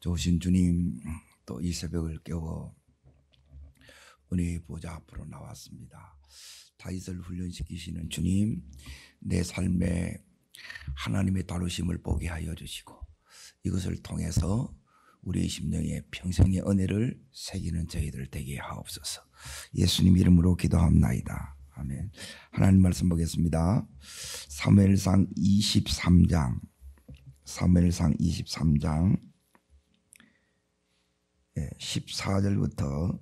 좋으신 주님, 또 이 새벽을 깨워 은혜의 보좌 앞으로 나왔습니다. 다윗을 훈련시키시는 주님, 내 삶에 하나님의 다루심을 보게 하여 주시고 이것을 통해서 우리의 심령에 평생의 은혜를 새기는 저희들 되게 하옵소서. 예수님 이름으로 기도합나이다. 아멘. 하나님 말씀 보겠습니다. 사무엘상 23장 14절부터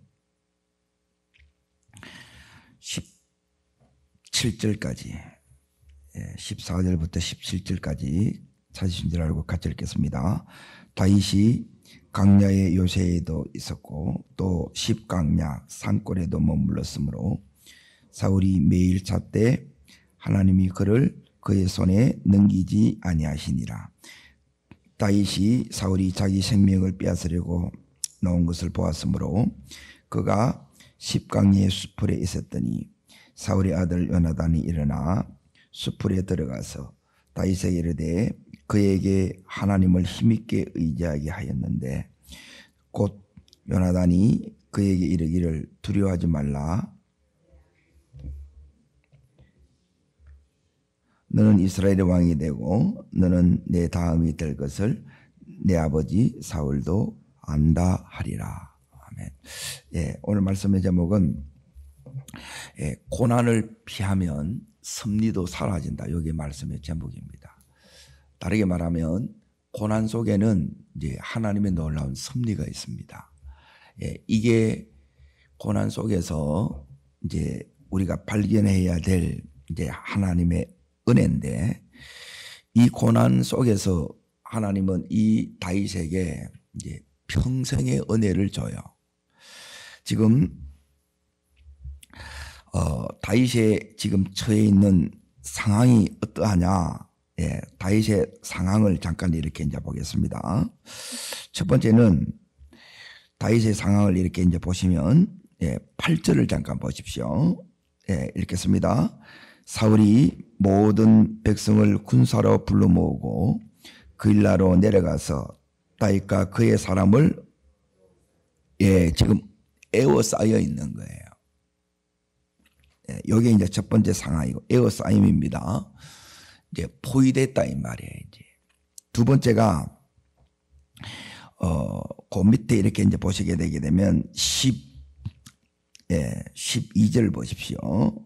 17절까지 14절부터 17절까지 찾으신 줄 알고 같이 읽겠습니다. 다윗이 광야의 요새에도 있었고 또 십광야 산골에도 머물렀으므로 사울이 매일 찾되 하나님이 그를 그의 손에 넘기지 아니하시니라. 다윗이 사울이 자기 생명을 빼앗으려고 나온 것을 보았으므로 그가 십광야의 수풀에 있었더니 사울의 아들 요나단이 일어나 수풀에 들어가서 다윗에게 이르되 그에게 하나님을 힘있게 의지하게 하였는데 곧 요나단이 그에게 이르기를 두려워하지 말라. 너는 이스라엘의 왕이 되고 너는 내 다음이 될 것을 내 아버지 사울도 안다 하리라. 아멘. 오늘 말씀의 제목은 고난을 피하면 섭리도 사라진다. 이게 말씀의 제목입니다. 다르게 말하면 고난 속에는 이제 하나님의 놀라운 섭리가 있습니다. 이게 고난 속에서 이제 우리가 발견해야 될 이제 하나님의 은혜인데, 이 고난 속에서 하나님은 이 다윗에게 이제 평생의 은혜를 줘요. 지금 다윗의 지금 처해 있는 상황이 어떠하냐? 다윗의 상황을 잠깐 이렇게 이제 보겠습니다. 첫 번째는 다윗의 상황을 이렇게 이제 보시면 8절을 잠깐 보십시오. 읽겠습니다. 사울이 모든 백성을 군사로 불러 모으고 그일라로 내려가서 다윗과 그의 사람을 지금 에워싸여 있는 거예요. 이게 이제 첫 번째 상황이고 에워싸임입니다. 이제 포위됐다 이 말이에요. 이제 두 번째가 그 밑에 이렇게 이제 보시게 되게 되면 12절 보십시오.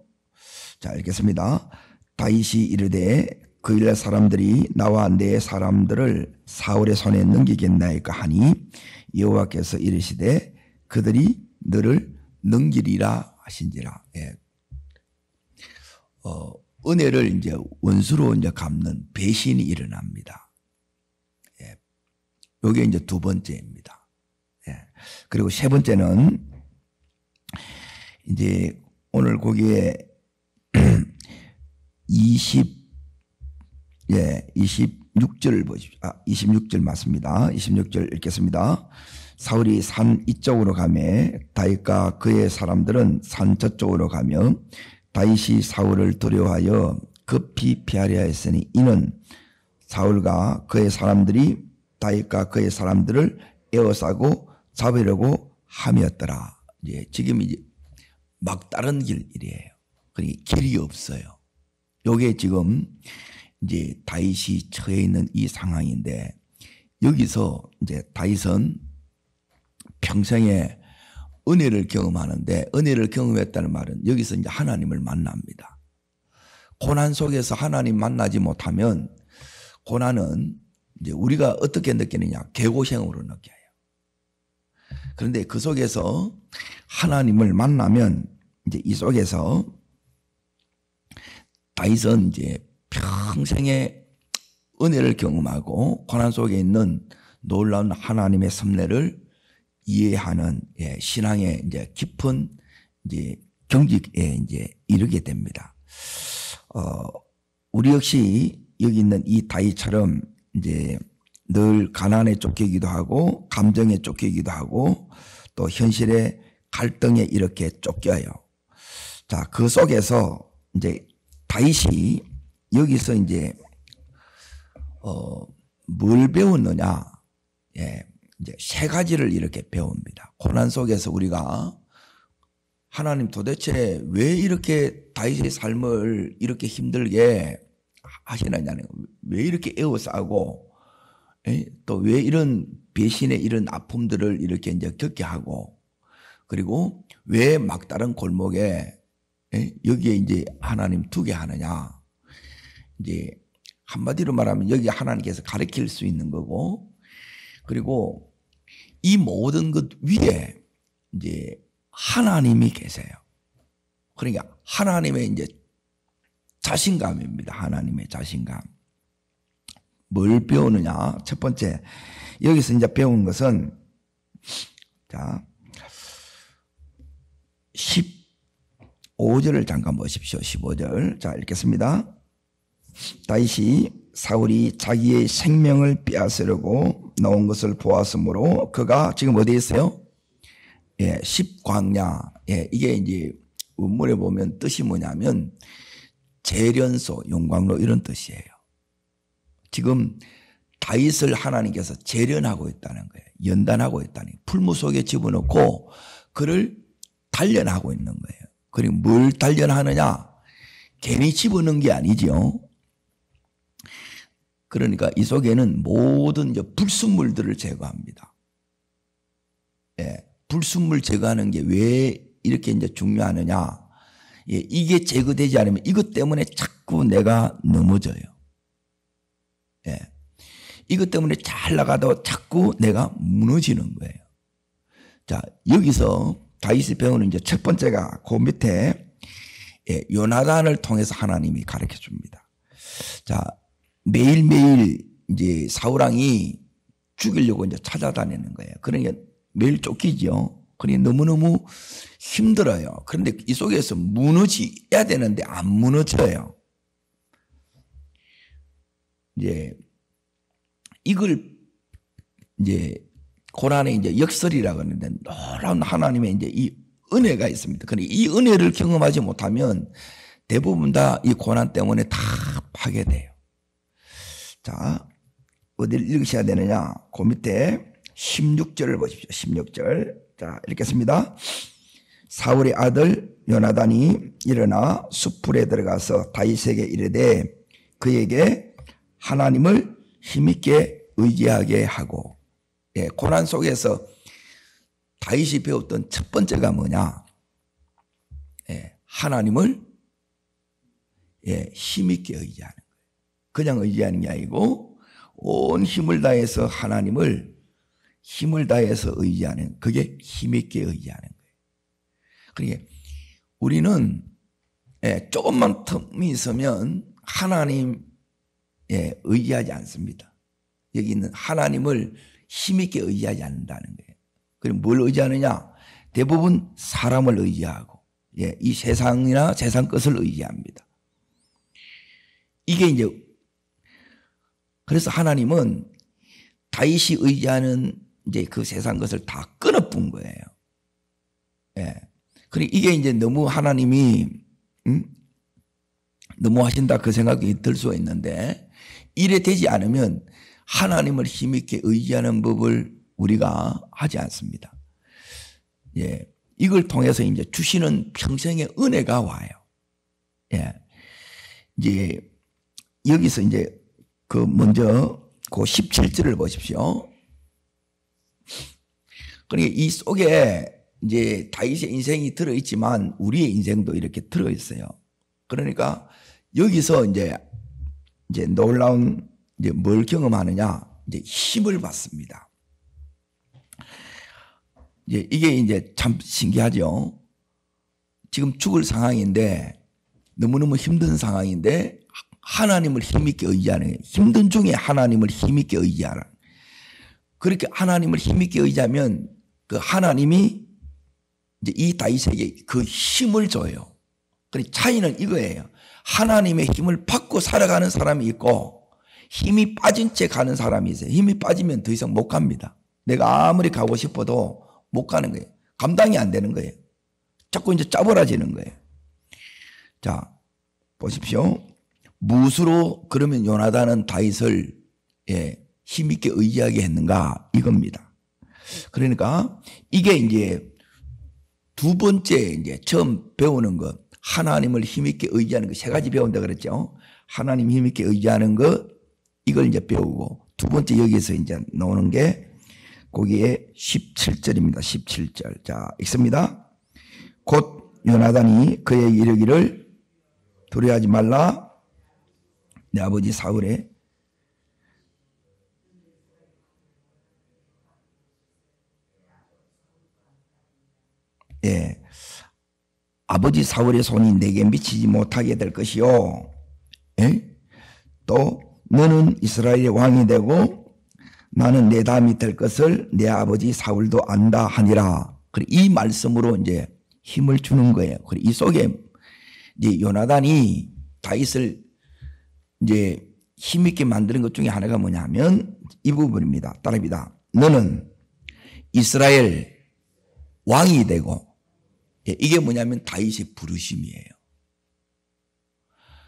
자, 읽겠습니다. 다윗이 이르되 그일라 사람들이 나와 내 사람들을 사울의 손에 넘기겠나이까 하니 여호와께서 이르시되 그들이 너를 넘기리라 하신지라. 은혜를 이제 원수로 이제 갚는 배신이 일어납니다. 요게 이제 두 번째입니다. 그리고 세 번째는 이제 오늘 거기에 26절 보십시오. 26절 맞습니다. 26절 읽겠습니다. 사울이 산 이쪽으로 가매 다윗과 그의 사람들은 산 저쪽으로 가며 다윗이 사울을 두려워하여 급히 피하려 했으니 이는 사울과 그의 사람들이 다윗과 그의 사람들을 에워싸고 잡으려고 함이었더라. 지금 이제 막다른 길이에요. 그러니까 길이 없어요. 요게 지금 이제 다윗이 처해 있는 이 상황인데, 여기서 이제 다윗은 평생에 은혜를 경험하는데, 은혜를 경험했다는 말은 여기서 이제 하나님을 만납니다. 고난 속에서 하나님 만나지 못하면 고난은 이제 우리가 어떻게 느끼느냐, 개고생으로 느껴요. 그런데 그 속에서 하나님을 만나면 이제 이 속에서 다윗은 이제 평생의 은혜를 경험하고 고난 속에 있는 놀라운 하나님의 섭리를 이해하는 신앙의 이제 깊은 이제 경직에 이제 이르게 됩니다. 우리 역시 여기 있는 이 다윗처럼 이제 늘 가난에 쫓기기도 하고 감정에 쫓기기도 하고 또 현실의 갈등에 이렇게 쫓겨요. 자, 그 속에서 이제 다윗이 여기서 이제 뭘 배웠느냐? 이제 세 가지를 이렇게 배웁니다. 고난 속에서 우리가 하나님 도대체 왜 이렇게 다윗의 삶을 이렇게 힘들게 하시느냐는, 왜 이렇게 애워싸고 또 왜 이런 배신의 이런 아픔들을 이렇게 이제 겪게 하고, 그리고 왜 막다른 골목에 여기에 이제 하나님 두게 하느냐. 이제 한마디로 말하면 여기 하나님께서 가르칠 수 있는 거고, 그리고 이 모든 것 위에 이제 하나님이 계세요. 그러니까 하나님의 이제 자신감입니다. 하나님의 자신감. 뭘 배우느냐? 첫 번째, 여기서 이제 배운 것은, 자, 15절을 잠깐 보십시오. 15절. 자, 읽겠습니다. 다윗이 사울이 자기의 생명을 빼앗으려고 나온 것을 보았으므로 그가 지금 어디에 있어요? 예, 십광야. 예, 이게 이제 원문에 보면 뜻이 뭐냐면 재련소, 용광로 이런 뜻이에요. 지금 다윗을 하나님께서 재련하고 있다는 거예요. 연단하고 있다는 거예요. 풀무 속에 집어넣고 그를 단련하고 있는 거예요. 그리고 뭘 단련하느냐? 괜히 집어넣은 게 아니죠. 그러니까 이 속에는 모든 이제 불순물들을 제거합니다. 예, 불순물 제거하는 게 왜 이렇게 이제 중요하느냐? 예, 이게 제거되지 않으면 이것 때문에 자꾸 내가 넘어져요. 예, 이것 때문에 잘 나가도 자꾸 내가 무너지는 거예요. 자, 여기서 다윗이 배우는 이제 첫 번째가 그 밑에 요나단을 통해서 하나님이 가르쳐 줍니다. 자, 매일매일 이제 사울왕이 죽이려고 이제 찾아다니는 거예요. 그러니까 매일 쫓기죠. 그러니까 너무너무 힘들어요. 그런데 이 속에서 무너져야 되는데 안 무너져요. 이제 이걸 이제 고난의 이제 역설이라고 하는데 놀라운 하나님의 이제 이 은혜가 있습니다. 그런데 이 은혜를 경험하지 못하면 대부분 다 이 고난 때문에 다 파괴돼요. 자, 어디를 읽으셔야 되느냐? 그 밑에 16절을 보십시오. 16절. 자, 읽겠습니다. 사울의 아들 요나단이 일어나 숲풀에 들어가서 다윗에게 이르되 그에게 하나님을 힘있게 의지하게 하고. 예, 고난 속에서 다윗이 배웠던 첫 번째가 뭐냐? 예, 하나님을 힘있게 의지하는 거예요. 그냥 의지하는 게 아니고 온 힘을 다해서 하나님을 힘을 다해서 의지하는, 그게 힘있게 의지하는 거예요. 그러니까 우리는 조금만 틈이 있으면 하나님에 의지하지 않습니다. 여기 있는 하나님을 힘있게 의지하지 않는다는 거예요. 그럼 뭘 의지하느냐? 대부분 사람을 의지하고, 이 세상이나 세상 것을 의지합니다. 이게 이제, 그래서 하나님은 다윗이 의지하는 이제 그 세상 것을 다 끊어뿐 거예요. 그리고 이게 이제 너무 하나님이, 너무 하신다 그 생각이 들 수가 있는데, 이래 되지 않으면 하나님을 힘있게 의지하는 법을 우리가 하지 않습니다. 예, 이걸 통해서 이제 주시는 평생의 은혜가 와요. 예, 이제 여기서 이제 그 먼저 그 17절을 보십시오. 그러니까 이 속에 이제 다윗의 인생이 들어있지만 우리의 인생도 이렇게 들어있어요. 그러니까 여기서 이제 놀라운 이제 뭘 경험하느냐? 이제 힘을 받습니다. 이게 이제 참 신기하죠. 지금 죽을 상황인데 너무너무 힘든 상황인데 하나님을 힘있게 의지하는, 힘든 중에 하나님을 힘있게 의지하라. 그렇게 하나님을 힘있게 의지하면 그 하나님이 이제 이 다윗에게 그 힘을 줘요. 그러니까 차이는 이거예요. 하나님의 힘을 받고 살아가는 사람이 있고 힘이 빠진 채 가는 사람이 있어요. 힘이 빠지면 더 이상 못 갑니다. 내가 아무리 가고 싶어도 못 가는 거예요. 감당이 안 되는 거예요. 자꾸 이제 짜부라지는 거예요. 자, 보십시오. 무엇으로 그러면 요나단은 다윗을 힘있게 의지하게 했는가? 이겁니다. 그러니까 이게 이제 두 번째 이제 처음 배우는 것, 하나님을 힘있게 의지하는 것, 세 가지 배운다 그랬죠. 하나님 힘있게 의지하는 것, 이걸 이제 배우고, 두 번째 여기서 이제 나오는 게 거기에 17절입니다. 17절. 자, 읽습니다. 곧 요나단이 그에게 이르기를 두려워하지 말라. 내 아버지 사울의 아버지 사울의 손이 내게 미치지 못하게 될 것이요. 또 너는 이스라엘의 왕이 되고 나는 내 다음이 될 것을 내 아버지 사울도 안다 하니라. 이 말씀으로 이제 힘을 주는 거예요. 이 속에 이제 요나단이 다윗을 이제 힘있게 만드는 것 중에 하나가 뭐냐면 이 부분입니다. 따라합니다. 너는 이스라엘 왕이 되고, 이게 뭐냐면 다윗의 부르심이에요.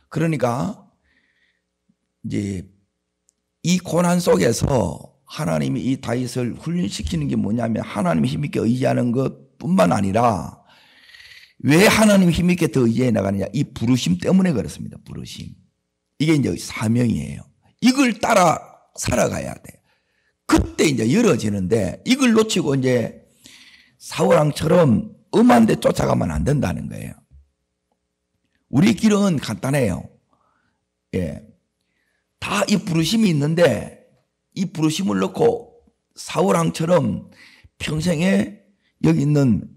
그러니까 이제 이 고난 속에서 하나님이 이 다윗을 훈련시키는 게 뭐냐면 하나님의 힘있게 의지하는 것뿐만 아니라 왜 하나님 힘있게 더 의지해 나가느냐, 이 부르심 때문에 그렇습니다. 부르심. 이게 이제 사명이에요. 이걸 따라 살아가야 돼. 그때 이제 열어지는데 이걸 놓치고 이제 사울왕처럼 엄한 데 쫓아가면 안 된다는 거예요. 우리 길은 간단해요. 다 이 부르심이 있는데 이 부르심을 놓고 사울왕처럼 평생에 여기 있는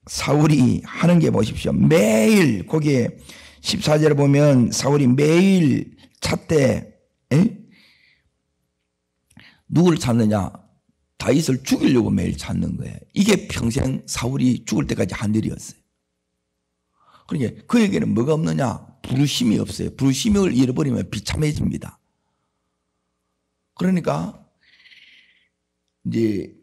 사울이 하는 게 보십시오. 매일 거기에 14절에 보면 사울이 매일 찾되 누구를 찾느냐? 다윗을 죽이려고 매일 찾는 거예요. 이게 평생 사울이 죽을 때까지 한 일이었어요. 그러니까 그에게는 뭐가 없느냐? 부르심이 없어요. 부르심을 잃어버리면 비참해집니다. 그러니까 이제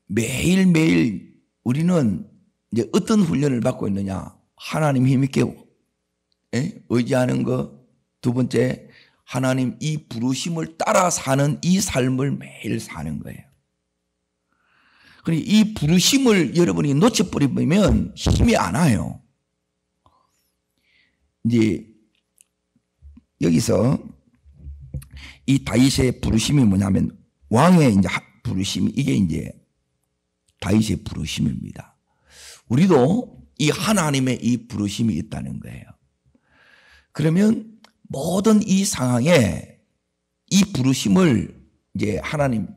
매일매일 우리는 이제 어떤 훈련을 받고 있느냐? 하나님 힘있게 의지하는 것. 두 번째, 하나님 이 부르심을 따라 사는 이 삶을 매일 사는 거예요. 그러니까 이 부르심을 여러분이 놓쳐버리면 힘이 안 와요. 이제 여기서 이 다윗의 부르심이 뭐냐면 왕의 이제 부르심이 이게 이제 다윗의 부르심입니다. 우리도 이 하나님의 이 부르심이 있다는 거예요. 그러면 모든 이 상황에 이 부르심을 이제 하나님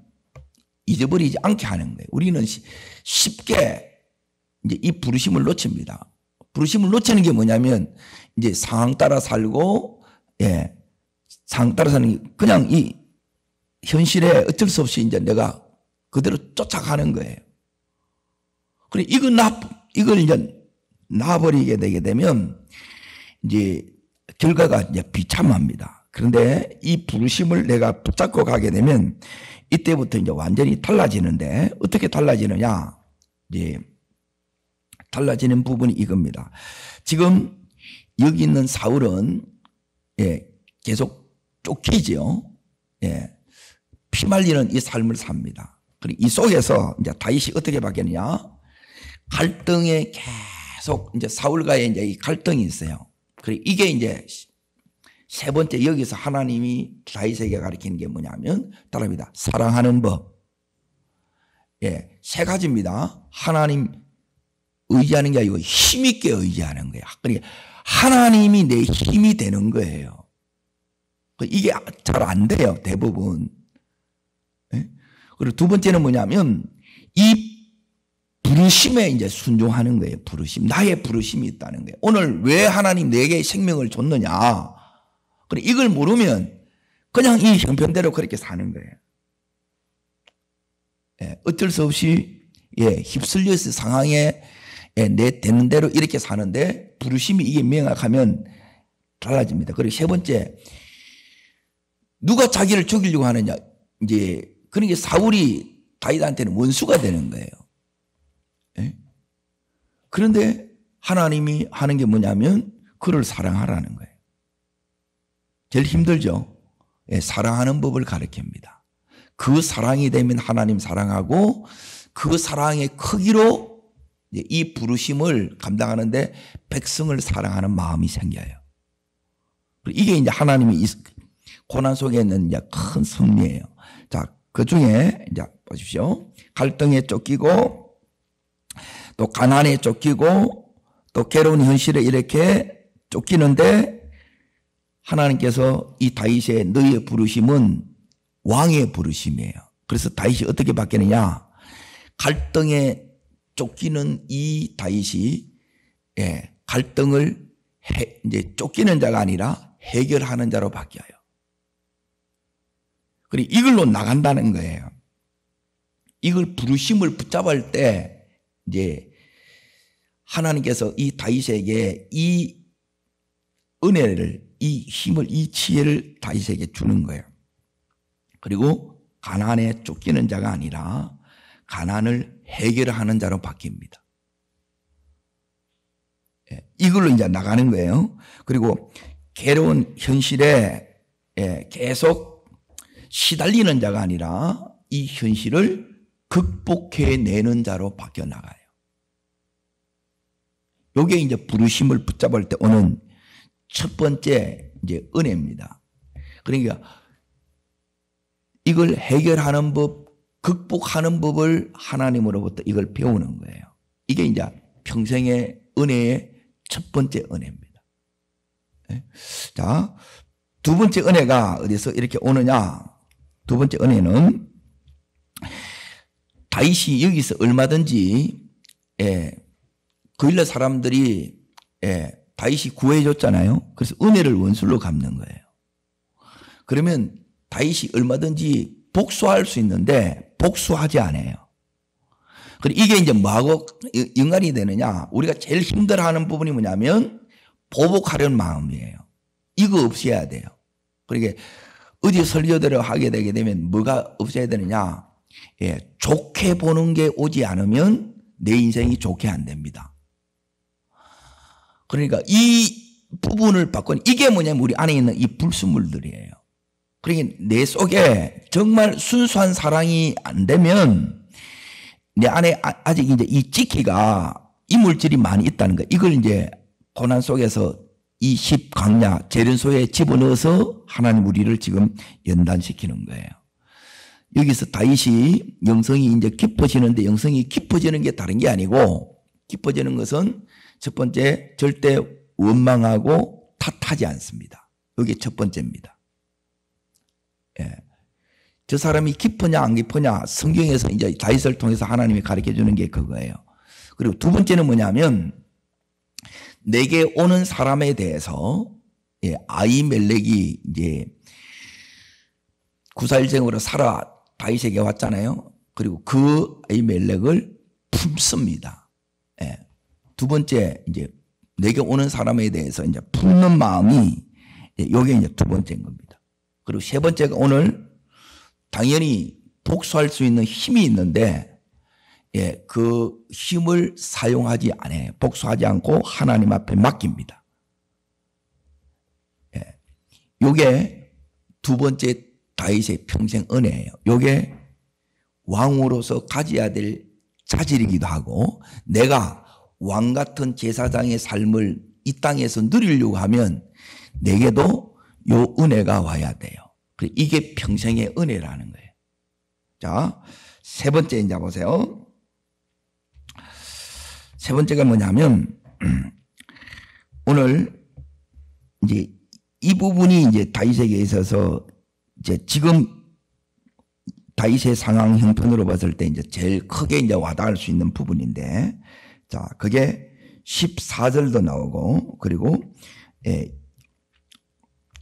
잊어버리지 않게 하는 거예요. 우리는 쉽게 이제 이 부르심을 놓칩니다. 부르심을 놓치는 게 뭐냐면 이제 상황 따라 살고, 상황 따라 사는 게 그냥 이 현실에 어쩔 수 없이 이제 내가 그대로 쫓아가는 거예요. 그래, 이걸 이제 놔버리게 되게 되면 이제 결과가 이제 비참합니다. 그런데 이 부르심을 내가 붙잡고 가게 되면 이때부터 이제 완전히 달라지는데 어떻게 달라지느냐? 이제 달라지는 부분이 이겁니다. 지금 여기 있는 사울은 계속 쫓기죠. 피 말리는 이 삶을 삽니다. 그리고 이 속에서 이제 다윗이 어떻게 바뀌느냐? 갈등에 계속 이제 사울과의 이제 이 갈등이 있어요. 그리고 이게 이제 세 번째 여기서 하나님이 다윗에게 가르치는 게 뭐냐면 따라합니다. 사랑하는 법. 세 가지입니다. 하나님 의지하는 게 아니고 힘있게 의지하는 거예요. 그러니까 하나님이 내 힘이 되는 거예요. 이게 잘 안 돼요. 대부분. 그리고 두 번째는 뭐냐면 이 부르심에 이제 순종하는 거예요. 부르심. 나의 부르심이 있다는 거예요. 오늘 왜 하나님 내게 생명을 줬느냐. 그래, 이걸 모르면 그냥 이 형편대로 그렇게 사는 거예요. 어쩔 수 없이 휩쓸려서 상황에 내 되는 대로 이렇게 사는데 부르심이 이게 명확하면 달라집니다. 그리고 세 번째, 누가 자기를 죽이려고 하느냐. 이제 그러니까 사울이 다윗한테는 원수가 되는 거예요. 그런데 하나님이 하는 게 뭐냐면 그를 사랑하라는 거예요. 제일 힘들죠. 사랑하는 법을 가르칩니다. 그 사랑이 되면 하나님 사랑하고 그 사랑의 크기로 이 부르심을 감당하는데 백성을 사랑하는 마음이 생겨요. 이게 이제 하나님이 고난 속에 있는 이제 큰 승리예요. 자, 그 중에 이제 보십시오. 갈등에 쫓기고 또 가난에 쫓기고 또 괴로운 현실에 이렇게 쫓기는데 하나님께서 이 다윗의 너희의 부르심은 왕의 부르심이에요. 그래서 다윗이 어떻게 바뀌느냐? 갈등에 쫓기는 이 다윗이 갈등을 이제 쫓기는 자가 아니라 해결하는 자로 바뀌어요. 그리고 이걸로 나간다는 거예요. 이걸 부르심을 붙잡을 때 이제 하나님께서 이 다윗에게 이 은혜를, 이 힘을, 이 지혜를 다윗에게 주는 거예요. 그리고 가난에 쫓기는 자가 아니라 가난을 해결하는 자로 바뀝니다. 이걸로 이제 나가는 거예요. 그리고 괴로운 현실에 계속 시달리는 자가 아니라 이 현실을 극복해내는 자로 바뀌어 나가요. 이게 이제 부르심을 붙잡을 때 오는 첫 번째 이제 은혜입니다. 그러니까 이걸 해결하는 법, 극복하는 법을 하나님으로부터 이걸 배우는 거예요. 이게 이제 평생의 은혜의 첫 번째 은혜입니다. 자, 두 번째 은혜가 어디서 이렇게 오느냐? 두 번째 은혜는 다윗이 여기서 얼마든지 그일라 사람들이 다윗이 구해줬잖아요. 그래서 은혜를 원수로 갚는 거예요. 그러면 다윗이 얼마든지 복수할 수 있는데 복수하지 않아요. 그리고 이게 이제 뭐하고 연관이 되느냐? 우리가 제일 힘들어하는 부분이 뭐냐면 보복하려는 마음이에요. 이거 없애야 돼요. 그러니까 어디 설교대로 하게 되게 되면 뭐가 없애야 되느냐? 좋게 보는 게 오지 않으면 내 인생이 좋게 안 됩니다. 그러니까 이 부분을 바꾸는 이게 뭐냐면 우리 안에 있는 이 불순물들이에요. 그러니까 내 속에 정말 순수한 사랑이 안 되면 내 안에 아직 이제 이 찌기가 이물질이 많이 있다는 거예요. 이걸 이제 고난 속에서 이 10강야 재련소에 집어넣어서 하나님 우리를 지금 연단시키는 거예요. 여기서 다윗이 영성이 이제 깊어지는데 영성이 깊어지는 게 다른 게 아니고 깊어지는 것은 첫 번째 절대 원망하고 탓하지 않습니다. 이게 첫 번째입니다. 저 사람이 깊으냐 안 깊으냐 성경에서 이제 다윗을 통해서 하나님이 가르쳐 주는 게 그거예요. 그리고 두 번째는 뭐냐면 내게 오는 사람에 대해서 아히멜렉이 이제 구살쟁으로 살아 다윗에게 왔잖아요. 그리고 그 아히멜렉을 품습니다. 두 번째 이제 내게 오는 사람에 대해서 이제 품는 마음이 이게 이제 두 번째인 겁니다. 그리고 세 번째가 오늘 당연히 복수할 수 있는 힘이 있는데 그 힘을 사용하지 않아요. 복수하지 않고 하나님 앞에 맡깁니다. 이게 두 번째 다윗의 평생 은혜예요. 이게 왕으로서 가져야 될 자질이기도 하고 내가 왕 같은 제사장의 삶을 이 땅에서 누리려고 하면 내게도 요 은혜가 와야 돼요. 이게 평생의 은혜라는 거예요. 자, 세 번째 이제 보세요. 세 번째가 뭐냐면 오늘 이제 이 부분이 이제 다윗에게 있어서 이제 지금 다윗의 상황 형편으로 봤을 때 이제 제일 크게 이제 와닿을 수 있는 부분인데, 자, 그게 14절도 나오고 그리고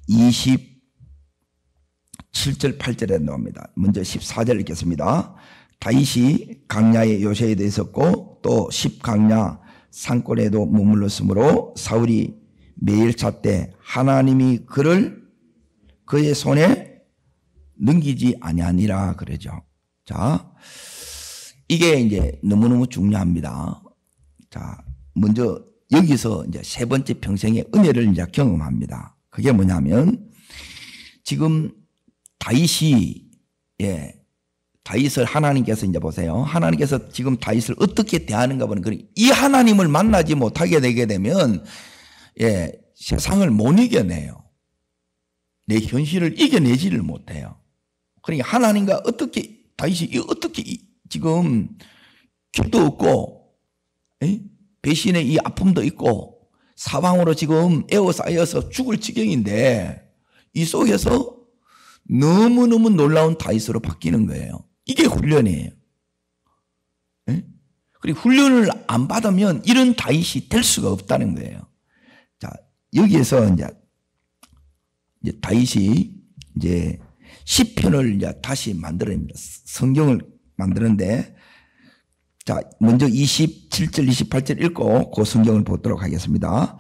27절 8절에 나옵니다. 먼저 14절 읽겠습니다. 다윗이 강야의 요새에도 있었고 또 10강야 산골에도 머물렀으므로 사울이 매일 찾되 하나님이 그를 그의 손에 넘기지 아니하니라 그러죠. 자, 이게 이제 너무너무 중요합니다. 자, 먼저 여기서 이제 세 번째 평생의 은혜를 이제 경험합니다. 그게 뭐냐면 지금 다윗이 다윗을 하나님께서 이제 보세요. 하나님께서 지금 다윗을 어떻게 대하는가 보는 거예요. 이 하나님을 만나지 못하게 되게 되면 세상을 못 이겨내요. 내 현실을 이겨내지를 못해요. 그러니까 하나님과 다윗이 어떻게 지금 길도 없고 배신의 이 아픔도 있고 사방으로 지금 에워싸여서 죽을 지경인데 이 속에서 너무너무 놀라운 다윗으로 바뀌는 거예요. 이게 훈련이에요. 그리고 훈련을 안 받으면 이런 다윗이 될 수가 없다는 거예요. 자, 여기에서 이제 다윗이 이제 시편을 이제 다시 만들어냅니다. 성경을 만드는데, 자, 먼저 27절, 28절 읽고 그 성경을 보도록 하겠습니다.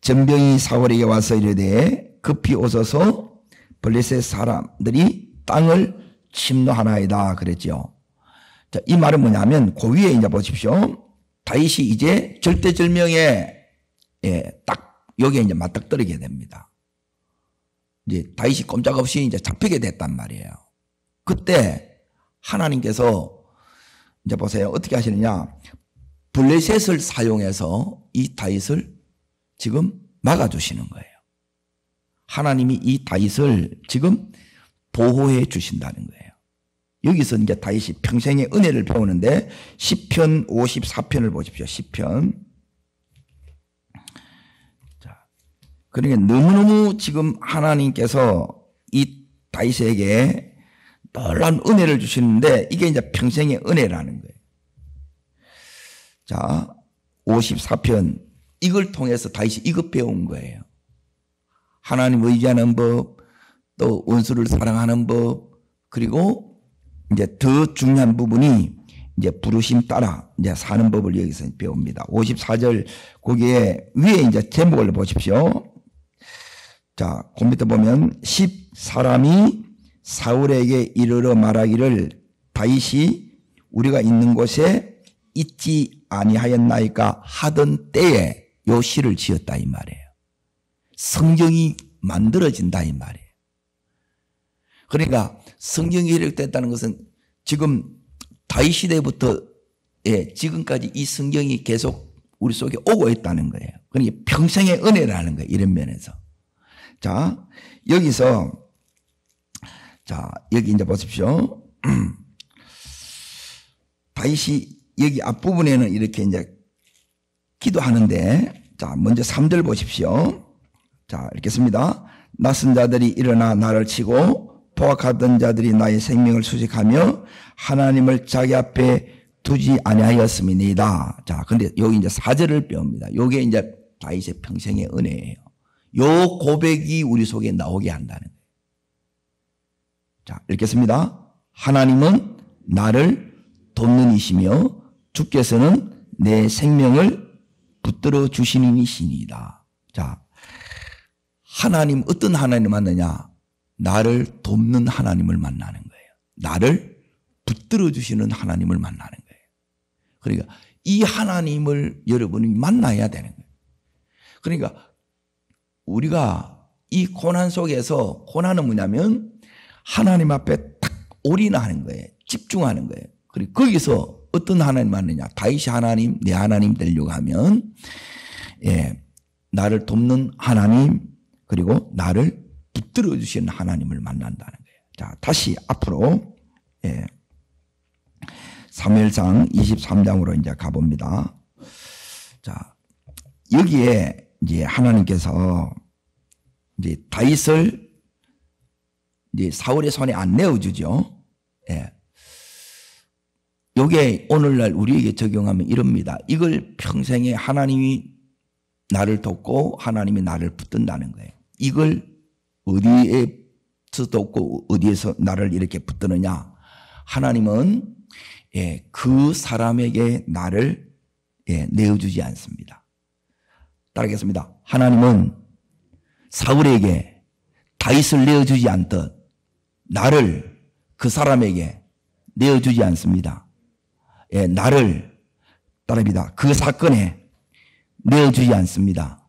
전병이 사울에게 와서 이르되 급히 오소서 블레셋 사람들이 땅을 침노하나이다 그랬죠. 자, 이 말은 뭐냐면 그 위에 이제 보십시오. 다윗이 이제 절대절명에 딱 여기에 이제 맞닥뜨리게 됩니다. 이제 다윗이 꼼짝없이 이제 잡히게 됐단 말이에요. 그때 하나님께서 이제 보세요. 어떻게 하시느냐. 블레셋을 사용해서 이 다윗을 지금 막아주시는 거예요. 하나님이 이 다윗을 지금 보호해 주신다는 거예요. 여기서 이제 다윗이 평생의 은혜를 배우는데 시편 54편을 보십시오. 시편. 자, 그러니까 너무너무 지금 하나님께서 이 다윗에게 놀라운 은혜를 주시는데 이게 이제 평생의 은혜라는 거예요. 자, 54편 이걸 통해서 다윗이 이것 배운 거예요. 하나님 의지하는 법, 또 원수를 사랑하는 법, 그리고 이제 더 중요한 부분이 이제 부르심 따라 이제 사는 법을 여기서 배웁니다. 54절 거기에 위에 이제 제목을 보십시오. 자, 그 밑에 보면 10사람이 사울에게 이르러 말하기를 다윗이 우리가 있는 곳에 있지 아니하였나이까 하던 때에 요 시를 지었다 이 말이에요. 성경이 만들어진다 이 말이에요. 그러니까 성경이 기록됐다는 것은 지금 다윗 시대부터 지금까지 이 성경이 계속 우리 속에 오고 있다는 거예요. 그러니까 평생의 은혜라는 거예요. 이런 면에서. 자, 여기서 자, 여기 이제 보십시오. 다윗이 여기 앞부분에는 이렇게 이제 기도하는데, 자, 먼저 3절 보십시오. 자, 읽겠습니다. 낯선 자들이 일어나 나를 치고 포악하던 자들이 나의 생명을 수색하며 하나님을 자기 앞에 두지 아니하였음이니이다. 자, 근데 여기 이제 4절을 배웁니다. 요게 이제 다윗의 평생의 은혜예요. 요 고백이 우리 속에 나오게 한다는 거예요. 자, 읽겠습니다. 하나님은 나를 돕는 이시며 주께서는 내 생명을 붙들어 주시는 이시니이다. 자, 하나님, 어떤 하나님을 만나냐? 나를 돕는 하나님을 만나는 거예요. 나를 붙들어 주시는 하나님을 만나는 거예요. 그러니까 이 하나님을 여러분이 만나야 되는 거예요. 그러니까 우리가 이 고난 속에서, 고난은 뭐냐면 하나님 앞에 딱 올인하는 거예요. 집중하는 거예요. 그리고 거기서 어떤 하나님 만나냐? 다윗이 하나님, 내 하나님 되려고 하면 나를 돕는 하나님, 그리고 나를 붙들어 주시는 하나님을 만난다는 거예요. 자, 다시 앞으로 사무엘상 23장으로 이제 가봅니다. 자, 여기에 이제 하나님께서 이제 다윗을 이제 사울의 손에 안 내어주죠. 요게 오늘날 우리에게 적용하면 이럽니다. 이걸 평생에 하나님이 나를 돕고 하나님이 나를 붙든다는 거예요. 이걸 어디에서 돕고 어디에서 나를 이렇게 붙드느냐? 하나님은 그 사람에게 나를 내어주지 않습니다. 따르겠습니다. 하나님은 사울에게 다윗을 내어주지 않듯 나를 그 사람에게 내어주지 않습니다. 나를 따릅니다. 그 사건에 내어주지 않습니다.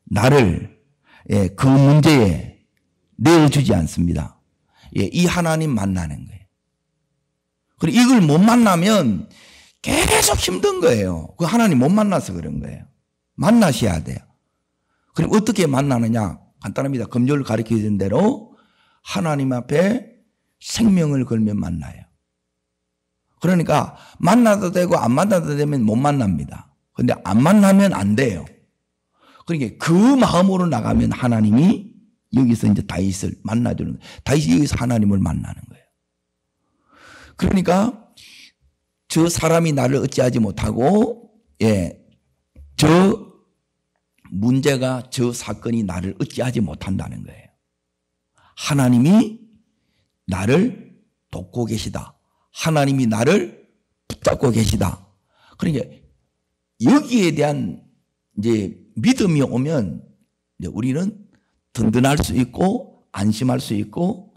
나를 그 문제에 내어주지 않습니다. 이 하나님 만나는 거예요. 그리고 이걸 못 만나면 계속 힘든 거예요. 그 하나님 못 만나서 그런 거예요. 만나셔야 돼요. 그럼 어떻게 만나느냐? 간단합니다. 금요일 가르치는 대로 하나님 앞에 생명을 걸면 만나요. 그러니까 만나도 되고 안 만나도 되면 못 만납니다. 그런데 안 만나면 안 돼요. 그러니까 그 마음으로 나가면 하나님이 여기서 이제 다윗을 만나주는 거예요. 다윗이 여기서 하나님을 만나는 거예요. 그러니까 저 사람이 나를 어찌하지 못하고, 저 문제가, 저 사건이 나를 어찌하지 못한다는 거예요. 하나님이 나를 돕고 계시다. 하나님이 나를 붙잡고 계시다. 그러니까 여기에 대한 이제 믿음이 오면 이제 우리는 든든할 수 있고 안심할 수 있고,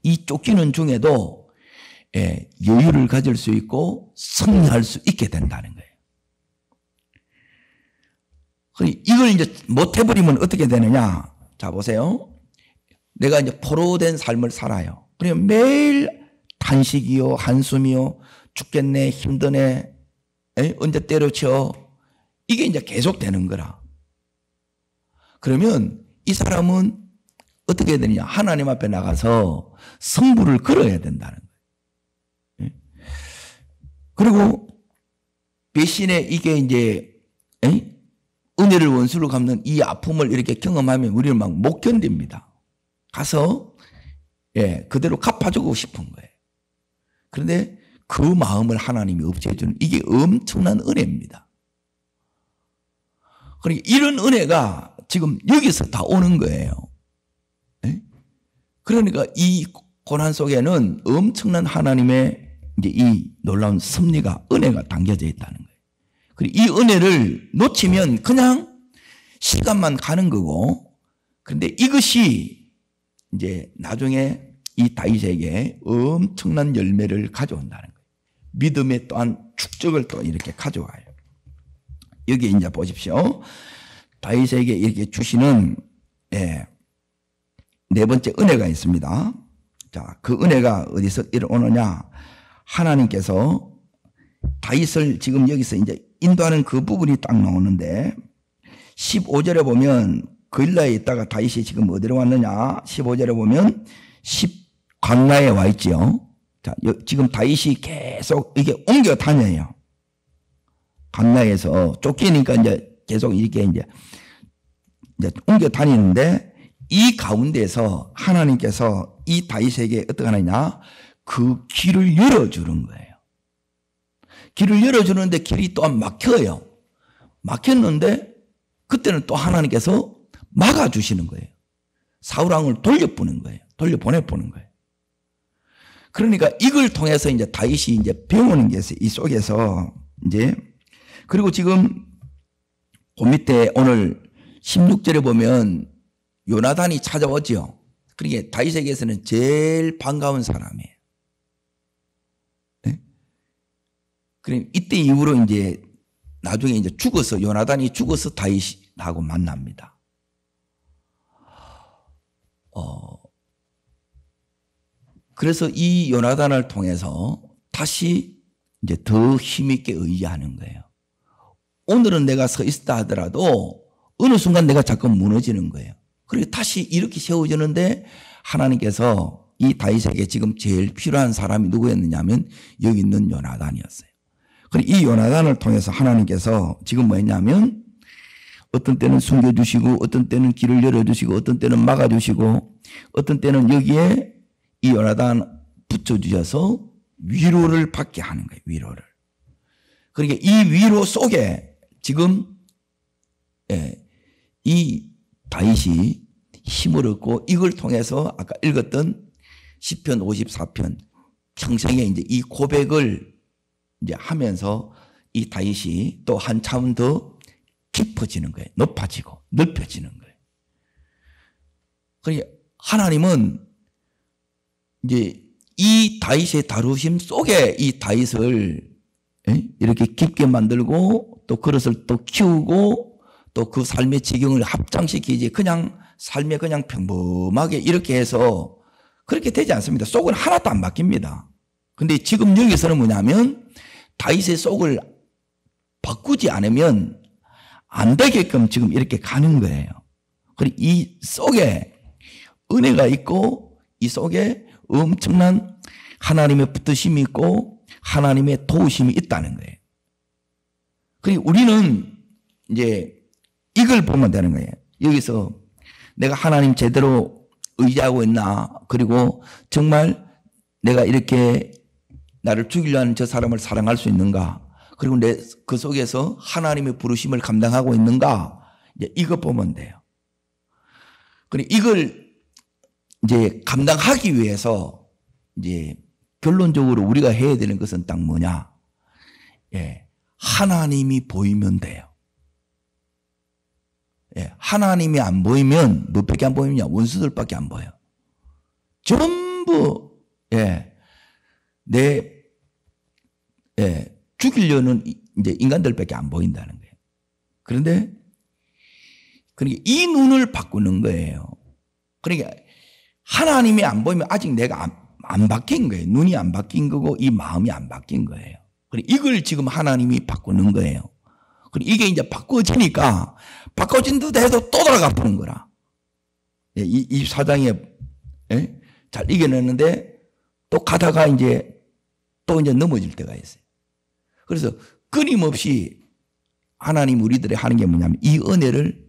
이 쫓기는 중에도 여유를 가질 수 있고 승리할 수 있게 된다는 거예요. 이걸 이제 못 해버리면 어떻게 되느냐? 자, 보세요. 내가 이제 포로된 삶을 살아요. 그러면 매일 탄식이요, 한숨이요, 죽겠네, 힘드네, 언제 때려쳐. 이게 이제 계속 되는 거라. 그러면 이 사람은 어떻게 해야 되느냐? 하나님 앞에 나가서 성부를 걸어야 된다는 거예요. 그리고 배신의 이게 이제 은혜를 원수로 갚는 이 아픔을 이렇게 경험하면 우리는 막 못 견딥니다. 가서 그대로 갚아주고 싶은 거예요. 그런데 그 마음을 하나님이 없애주는 이게 엄청난 은혜입니다. 그러니까 이런 은혜가 지금 여기서 다 오는 거예요. 그러니까 이 고난 속에는 엄청난 하나님의 이제 이 놀라운 섭리가, 은혜가 담겨져 있다는 거예요. 그리고 이 은혜를 놓치면 그냥 시간만 가는 거고, 그런데 이것이 이제 나중에 이 다윗에게 엄청난 열매를 가져온다는 거예요. 믿음의 또한 축적을 또 이렇게 가져와요. 여기 이제 보십시오. 다윗에게 이렇게 주시는 네 번째 은혜가 있습니다. 자, 그 은혜가 어디서 일어나느냐? 하나님께서 다윗을 지금 여기서 이제 인도하는 그 부분이 딱 나오는데 15절에 보면 그일라에 있다가 다윗이 지금 어디로 왔느냐? 15절에 보면 광야에 와 있지요. 자, 지금 다윗이 계속 이게 옮겨 다녀요. 광야에서 쫓기니까 이제 계속 이렇게 이제 옮겨 다니는데 이 가운데서 하나님께서 이 다윗에게 어떻게 하느냐? 그 길을 열어주는 거예요. 길을 열어주는데 길이 또한 막혀요. 막혔는데 그때는 또 하나님께서 막아주시는 거예요. 사울왕을 돌려보는 거예요. 돌려보내보는 거예요. 그러니까 이걸 통해서 이제 다윗이 이제 배우는 게 있어요. 이 속에서 이제. 그리고 지금 그 밑에 오늘 16절에 보면 요나단이 찾아오죠. 그러니까 다윗에게서는 제일 반가운 사람이에요. 네? 그럼 이때 이후로 이제 나중에 이제 죽어서, 요나단이 죽어서 다윗하고 만납니다. 그래서 이 요나단을 통해서 다시 이제 더 힘있게 의지하는 거예요. 오늘은 내가 서 있다 하더라도 어느 순간 내가 자꾸 무너지는 거예요. 그리고 다시 이렇게 세워지는데 하나님께서 이 다윗에게 지금 제일 필요한 사람이 누구였느냐 하면 여기 있는 요나단이었어요. 그리고 이 요나단을 통해서 하나님께서 지금 뭐 했냐면 어떤 때는 숨겨주시고 어떤 때는 길을 열어주시고 어떤 때는 막아주시고 어떤 때는 여기에 이 요나단 붙여주셔서 위로를 받게 하는 거예요. 위로를. 그러니까 이 위로 속에 지금 이 다윗이 힘을 얻고 이걸 통해서 아까 읽었던 시편 54편 평생에 이제 이 고백을 이제 하면서 이 다윗이 또 한 차원 더 깊어지는 거예요. 높아지고 넓혀지는 거예요. 그러니까 하나님은 이제 이 다윗의 다루심 속에 이 다윗을 이렇게 깊게 만들고 또 그것을 또 키우고 또 그 삶의 지경을 합장시키지 그냥 삶에 그냥 평범하게 이렇게 해서 그렇게 되지 않습니다. 속은 하나도 안 바뀝니다. 근데 지금 여기서는 뭐냐면 다윗의 속을 바꾸지 않으면 안 되게끔 지금 이렇게 가는 거예요. 그리고 이 속에 은혜가 있고 이 속에 엄청난 하나님의 붙드심이 있고 하나님의 도우심이 있다는 거예요. 그리고 우리는 이제 이걸 보면 되는 거예요. 여기서 내가 하나님 제대로 의지하고 있나? 그리고 정말 내가 이렇게 나를 죽이려 하는 저 사람을 사랑할 수 있는가? 그리고 내 그 속에서 하나님의 부르심을 감당하고 있는가? 이제 이거 보면 돼요. 그리고 이걸 이제 감당하기 위해서 이제 결론적으로 우리가 해야 되는 것은 딱 뭐냐? 예, 하나님이 보이면 돼요. 예, 하나님이 안 보이면 몇밖에 안 보이냐? 원수들밖에 안 보여. 전부 죽이려는 이제 인간들밖에 안 보인다는 거예요. 그런데 그러니까 이 눈을 바꾸는 거예요. 그러니까 하나님이 안 보이면 아직 내가 안 바뀐 거예요. 눈이 안 바뀐 거고 이 마음이 안 바뀐 거예요. 그러니까 이걸 지금 하나님이 바꾸는 거예요. 그리고 이게 이제 바꿔지니까 바꿔진 듯 해도 또 돌아가 보는 거라. 이 사장이 잘 이겨냈는데 또 가다가 이제 또 이제 넘어질 때가 있어요. 그래서 끊임없이 하나님 우리들이 하는 게 뭐냐면 이 은혜를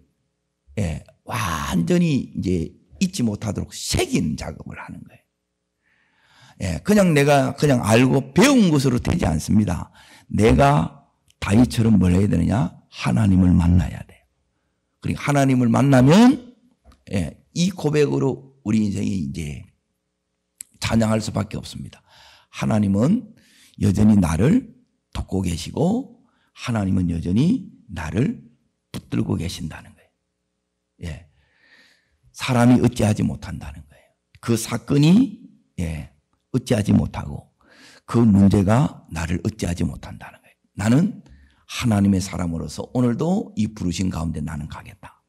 완전히 이제 잊지 못하도록 새기는 작업을 하는 거예요. 그냥 내가 그냥 알고 배운 것으로 되지 않습니다. 내가 다윗처럼 뭘 해야 되느냐? 하나님을 만나야 돼요. 그리고 하나님을 만나면 이 고백으로 우리 인생이 이제 찬양할 수밖에 없습니다. 하나님은 여전히 나를 돕고 계시고 하나님은 여전히 나를 붙들고 계신다는 거예요. 사람이 어찌하지 못한다는 거예요. 그 사건이 어찌하지 못하고 그 문제가 나를 어찌하지 못한다는 거예요. 나는 하나님의 사람으로서 오늘도 이 부르신 가운데 나는 가겠다.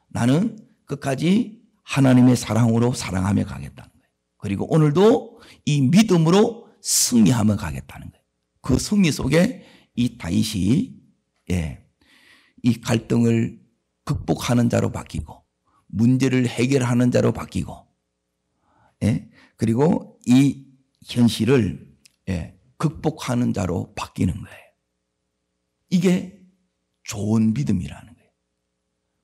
나는 끝까지 하나님의 사랑으로 사랑하며 가겠다는 거예요. 그리고 오늘도 이 믿음으로 승리하며 가겠다는 거예요. 그 승리 속에 이 다윗이 이 갈등을 극복하는 자로 바뀌고 문제를 해결하는 자로 바뀌고 그리고 이 현실을 극복하는 자로 바뀌는 거예요. 이게 좋은 믿음이라는 거예요.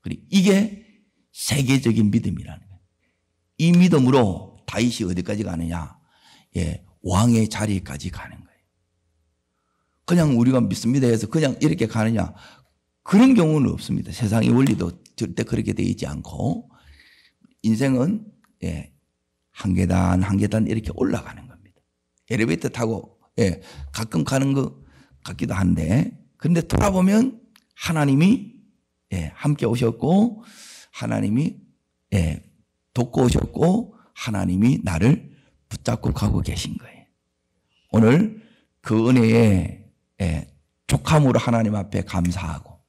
그리고 이게 세계적인 믿음이라는 거예요. 이 믿음으로 다윗이 어디까지 가느냐? 왕의 자리까지 가는 거예요. 그냥 우리가 믿습니다 해서 그냥 이렇게 가느냐? 그런 경우는 없습니다. 세상의 원리도 절대 그렇게 되어 있지 않고 인생은 한 계단 한 계단 이렇게 올라가는 겁니다. 엘리베이터 타고 가끔 가는 것 같기도 한데 그런데 돌아보면 하나님이 함께 오셨고 하나님이 돕고 오셨고 하나님이 나를 붙잡고 가고 계신 거예요. 오늘 그 은혜에 족함으로 하나님 앞에 감사하고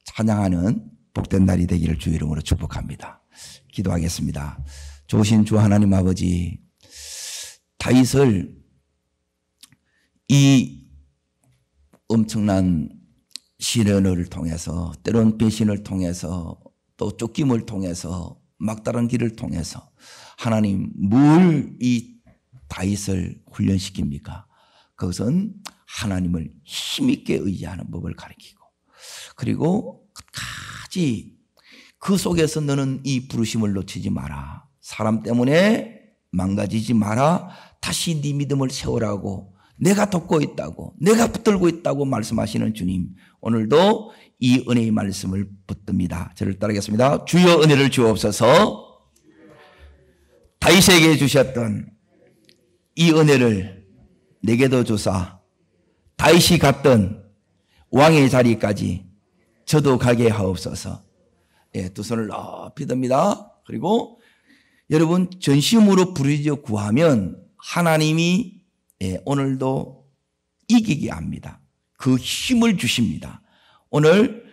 찬양하는 복된 날이 되기를 주 이름으로 축복합니다. 기도하겠습니다. 좋으신 주 하나님 아버지, 다윗을 이 엄청난 시련을 통해서 때론 배신을 통해서 또 쫓김을 통해서 막다른 길을 통해서 하나님 뭘 이 다윗을 훈련시킵니까? 그것은 하나님을 힘있게 의지하는 법을 가르치고 그리고 끝까지 그 속에서 너는 이 부르심을 놓치지 마라. 사람 때문에 망가지지 마라. 다시 네 믿음을 세우라고 내가 돕고 있다고 내가 붙들고 있다고 말씀하시는 주님, 오늘도 이 은혜의 말씀을 붙듭니다. 저를 따르겠습니다. 주여 은혜를 주옵소서. 다윗에게 주셨던 이 은혜를 내게도 주사 다윗이 갔던 왕의 자리까지 저도 가게 하옵소서. 두 손을 높이 듭니다. 그리고 여러분 전심으로 부르짖어 구하면 하나님이 오늘도 이기게 합니다. 그 힘을 주십니다. 오늘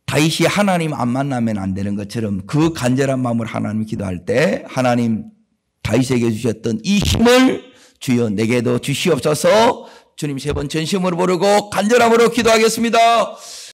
다윗이 하나님 안 만나면 안 되는 것처럼 그 간절한 마음을 하나님 기도할 때 하나님 다윗에게 주셨던 이 힘을 주여 내게도 주시옵소서. 주님 세 번 전심으로 부르고 간절함으로 기도하겠습니다.